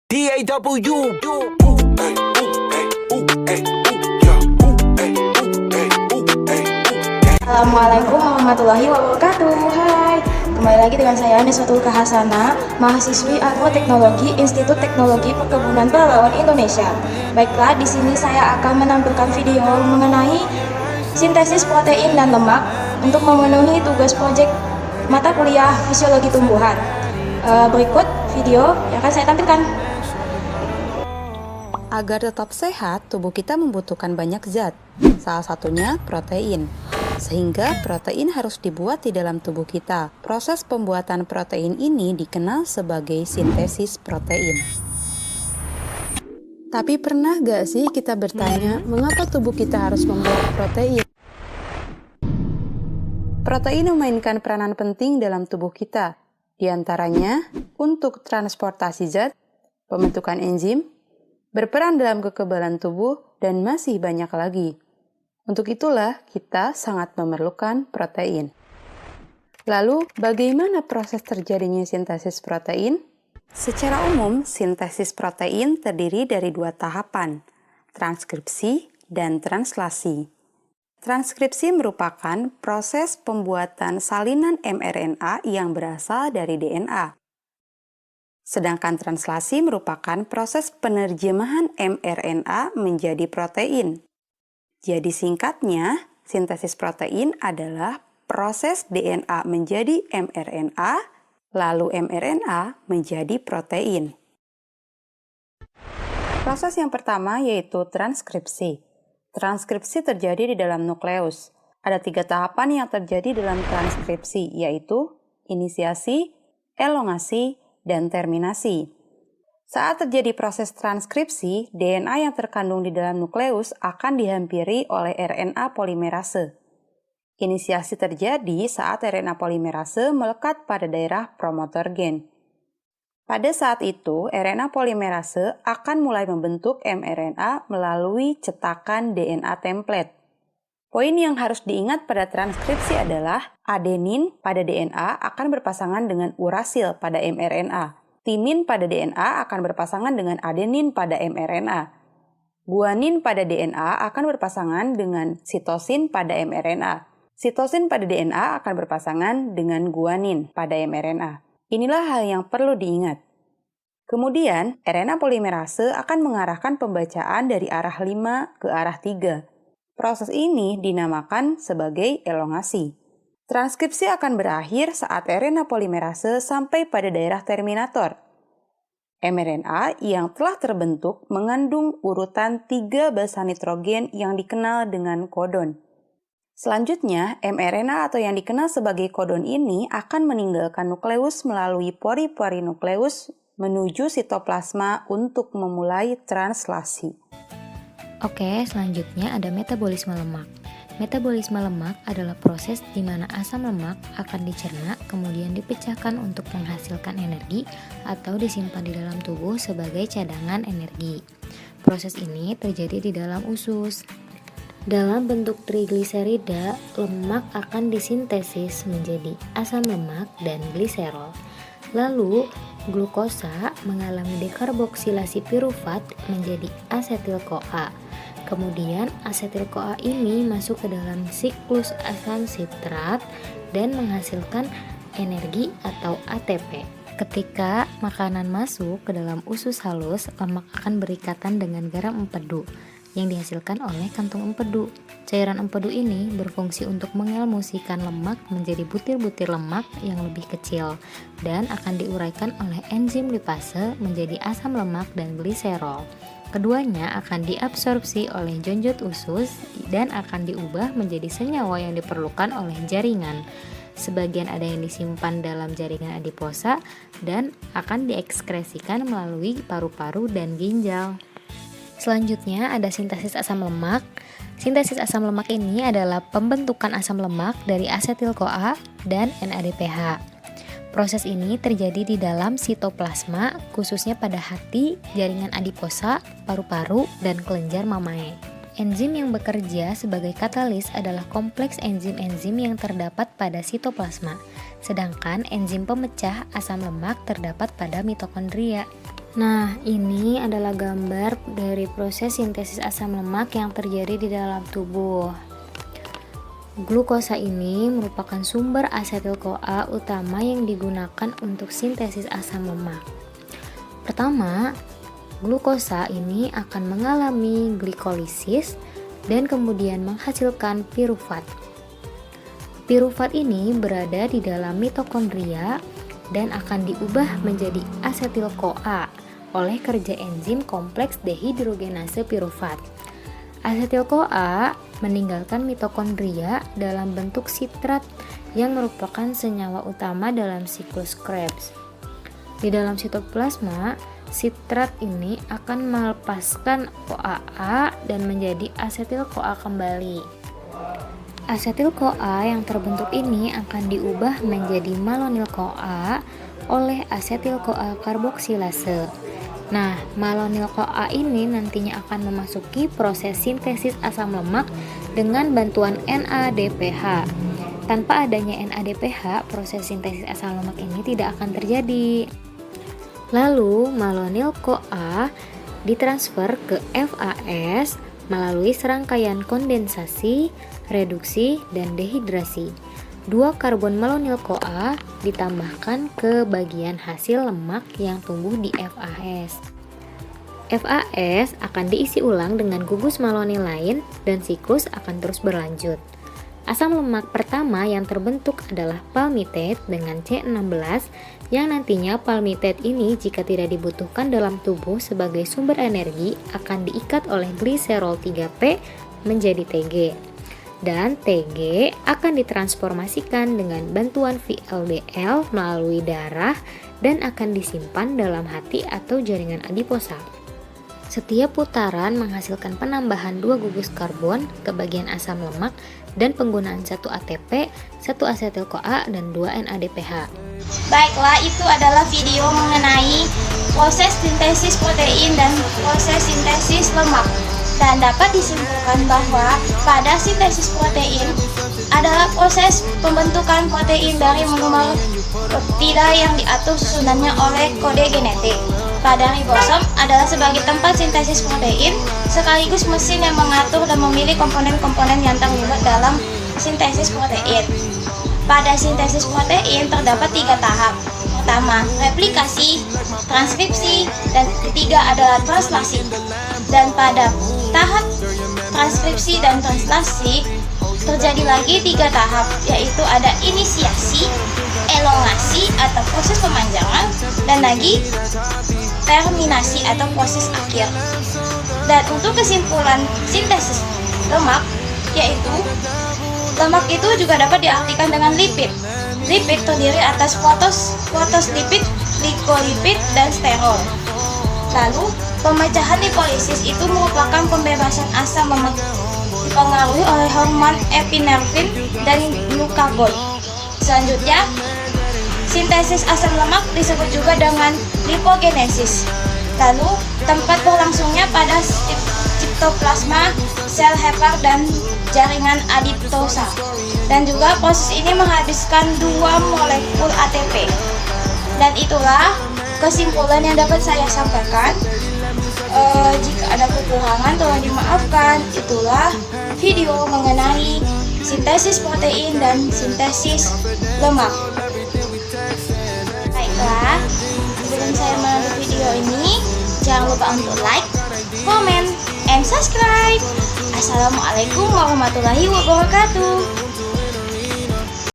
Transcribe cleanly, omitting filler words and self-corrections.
DAW. Assalamualaikum warahmatullahi wabarakatuh. Hai, kembali lagi dengan saya Niswatul Kahasana, mahasiswi Agroteknologi Institut Teknologi Perkebunan Pelabuhan Indonesia. Baiklah, di sini saya akan menampilkan video mengenai sintesis protein dan lemak untuk memenuhi tugas proyek mata kuliah fisiologi tumbuhan. Berikut video yang akan saya tampilkan. Agar tetap sehat, tubuh kita membutuhkan banyak zat, salah satunya protein. Sehingga protein harus dibuat di dalam tubuh kita. Proses pembuatan protein ini dikenal sebagai sintesis protein. Tapi pernah gak sih kita bertanya, mengapa tubuh kita harus membuat protein? Protein memainkan peranan penting dalam tubuh kita. Di antaranya, untuk transportasi zat, pembentukan enzim, berperan dalam kekebalan tubuh, dan masih banyak lagi. Untuk itulah, kita sangat memerlukan protein. Lalu, bagaimana proses terjadinya sintesis protein? Secara umum, sintesis protein terdiri dari dua tahapan, transkripsi dan translasi. Transkripsi merupakan proses pembuatan salinan mRNA yang berasal dari DNA. Sedangkan translasi merupakan proses penerjemahan mRNA menjadi protein. Jadi singkatnya, sintesis protein adalah proses DNA menjadi mRNA, lalu mRNA menjadi protein. Proses yang pertama yaitu transkripsi. Transkripsi terjadi di dalam nukleus. Ada 3 tahapan yang terjadi dalam transkripsi, yaitu inisiasi, elongasi, dan terminasi. Saat terjadi proses transkripsi, DNA yang terkandung di dalam nukleus akan dihampiri oleh RNA polimerase. Inisiasi terjadi saat RNA polimerase melekat pada daerah promotor gen. Pada saat itu, RNA polimerase akan mulai membentuk mRNA melalui cetakan DNA template. Poin yang harus diingat pada transkripsi adalah adenin pada DNA akan berpasangan dengan urasil pada mRNA. Timin pada DNA akan berpasangan dengan adenin pada mRNA. Guanin pada DNA akan berpasangan dengan sitosin pada mRNA. Sitosin pada DNA akan berpasangan dengan guanin pada mRNA. Inilah hal yang perlu diingat. Kemudian, RNA polimerase akan mengarahkan pembacaan dari arah 5 ke arah 3. Proses ini dinamakan sebagai elongasi. Transkripsi akan berakhir saat RNA polimerase sampai pada daerah terminator. mRNA yang telah terbentuk mengandung urutan 3 basa nitrogen yang dikenal dengan kodon. Selanjutnya, mRNA atau yang dikenal sebagai kodon ini akan meninggalkan nukleus melalui pori-pori nukleus menuju sitoplasma untuk memulai translasi. Oke, selanjutnya ada metabolisme lemak. Metabolisme lemak adalah proses di mana asam lemak akan dicerna kemudian dipecahkan untuk menghasilkan energi atau disimpan di dalam tubuh sebagai cadangan energi. Proses ini terjadi di dalam usus. Dalam bentuk trigliserida, lemak akan disintesis menjadi asam lemak dan gliserol. Lalu, glukosa mengalami dekarboksilasi pirufat menjadi asetil-CoA. Kemudian asetil-CoA ini masuk ke dalam siklus asam sitrat dan menghasilkan energi atau ATP. Ketika makanan masuk ke dalam usus halus, lemak akan berikatan dengan garam empedu yang dihasilkan oleh kantung empedu. Cairan empedu ini berfungsi untuk mengemulsikan lemak menjadi butir-butir lemak yang lebih kecil dan akan diuraikan oleh enzim lipase menjadi asam lemak dan gliserol. Keduanya akan diabsorpsi oleh jonjot usus dan akan diubah menjadi senyawa yang diperlukan oleh jaringan. Sebagian ada yang disimpan dalam jaringan adiposa dan akan diekskresikan melalui paru-paru dan ginjal. Selanjutnya ada sintesis asam lemak. Sintesis asam lemak ini adalah pembentukan asam lemak dari asetil-CoA dan NADPH. Proses ini terjadi di dalam sitoplasma, khususnya pada hati, jaringan adiposa, paru-paru, dan kelenjar mamae. Enzim yang bekerja sebagai katalis adalah kompleks enzim-enzim yang terdapat pada sitoplasma, sedangkan enzim pemecah asam lemak terdapat pada mitokondria. Nah, ini adalah gambar dari proses sintesis asam lemak yang terjadi di dalam tubuh. Glukosa ini merupakan sumber asetil-CoA utama yang digunakan untuk sintesis asam lemak. Pertama, glukosa ini akan mengalami glikolisis dan kemudian menghasilkan pirufat. Pirufat ini berada di dalam mitokondria dan akan diubah menjadi asetil-CoA oleh kerja enzim kompleks dehidrogenase pirufat. Asetil-CoA meninggalkan mitokondria dalam bentuk sitrat yang merupakan senyawa utama dalam siklus Krebs. Di dalam sitoplasma, sitrat ini akan melepaskan CoAA dan menjadi asetil-CoA kembali. Asetil-CoA yang terbentuk ini akan diubah menjadi malonil-CoA oleh asetil-CoA karboksilase. Nah, malonil-CoA ini nantinya akan memasuki proses sintesis asam lemak dengan bantuan NADPH. Tanpa adanya NADPH, proses sintesis asam lemak ini tidak akan terjadi. Lalu, malonil-CoA ditransfer ke FAS melalui serangkaian kondensasi, reduksi, dan dehidrasi. 2 karbon malonil-CoA ditambahkan ke bagian hasil lemak yang tumbuh di FAS. FAS akan diisi ulang dengan gugus malonil lain dan siklus akan terus berlanjut. Asam lemak pertama yang terbentuk adalah palmitate dengan C16 yang nantinya palmitate ini jika tidak dibutuhkan dalam tubuh sebagai sumber energi akan diikat oleh gliserol 3P menjadi TG. Dan TG akan ditransformasikan dengan bantuan VLDL melalui darah dan akan disimpan dalam hati atau jaringan adiposa. Setiap putaran menghasilkan penambahan 2 gugus karbon ke bagian asam lemak dan penggunaan 1 ATP, 1 asetil-CoA, dan 2 NADPH. Baiklah, itu adalah video mengenai proses sintesis protein dan proses sintesis lemak. Dan dapat disimpulkan bahwa pada sintesis protein adalah proses pembentukan protein dari monomer peptida yang diatur susunannya oleh kode genetik. Pada ribosom adalah sebagai tempat sintesis protein sekaligus mesin yang mengatur dan memilih komponen-komponen yang terlibat dalam sintesis protein. Pada sintesis protein terdapat 3 tahap. Pertama, replikasi, transkripsi, dan ketiga adalah translasi. Dan pada tahap transkripsi dan translasi terjadi lagi 3 tahap, yaitu ada inisiasi, elongasi atau proses pemanjangan, dan lagi terminasi atau proses akhir. Dan untuk kesimpulan sintesis lemak, yaitu lemak itu juga dapat diartikan dengan lipid. Lipid terdiri atas fosfolipid, glikolipid, dan sterol. Lalu, pemecahan lipolisis itu merupakan pembebasan asam lemak dipengaruhi oleh hormon epinefrin dan glukagon. Selanjutnya, sintesis asam lemak disebut juga dengan lipogenesis. Lalu, tempat berlangsungnya pada sitoplasma, sel hepar, dan jaringan adiptosa. Dan juga proses ini menghabiskan 2 molekul ATP. Dan itulah kesimpulan yang dapat saya sampaikan. Jika ada kekurangan tolong dimaafkan. Itulah video mengenai sintesis protein dan sintesis lemak. Baiklah, sebelum saya menutup video ini, jangan lupa untuk like, comment, and subscribe. Assalamualaikum warahmatullahi wabarakatuh.